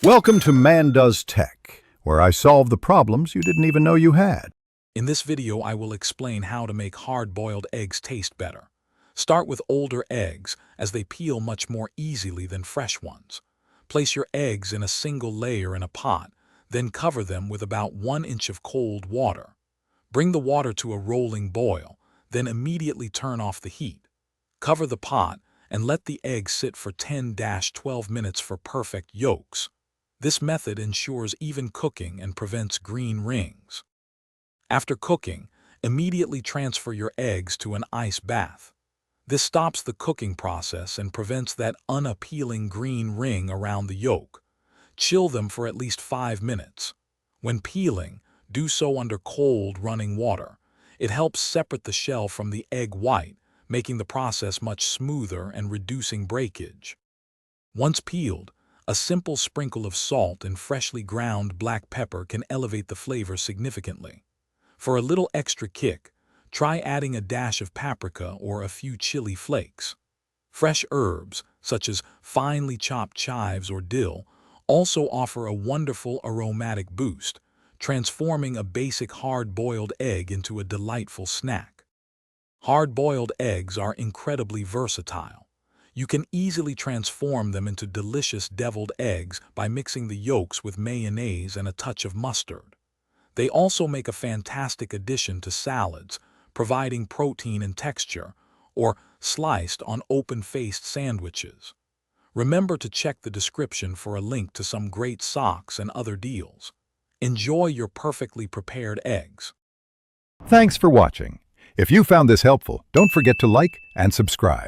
Welcome to Man Does Tech, where I solve the problems you didn't even know you had. In this video, I will explain how to make hard-boiled eggs taste better. Start with older eggs, as they peel much more easily than fresh ones. Place your eggs in a single layer in a pot, then cover them with about 1 inch of cold water. Bring the water to a rolling boil, then immediately turn off the heat. Cover the pot and let the eggs sit for 10-12 minutes for perfect yolks. This method ensures even cooking and prevents green rings. After cooking, immediately transfer your eggs to an ice bath. This stops the cooking process and prevents that unappealing green ring around the yolk. Chill them for at least 5 minutes. When peeling, do so under cold running water. It helps separate the shell from the egg white, making the process much smoother and reducing breakage. Once peeled, a simple sprinkle of salt and freshly ground black pepper can elevate the flavor significantly. For a little extra kick, try adding a dash of paprika or a few chili flakes. Fresh herbs, such as finely chopped chives or dill, also offer a wonderful aromatic boost, transforming a basic hard-boiled egg into a delightful snack. Hard-boiled eggs are incredibly versatile. You can easily transform them into delicious deviled eggs by mixing the yolks with mayonnaise and a touch of mustard. They also make a fantastic addition to salads, providing protein and texture, or sliced on open-faced sandwiches. Remember to check the description for a link to some great socks and other deals. Enjoy your perfectly prepared eggs. Thanks for watching. If you found this helpful, don't forget to like and subscribe.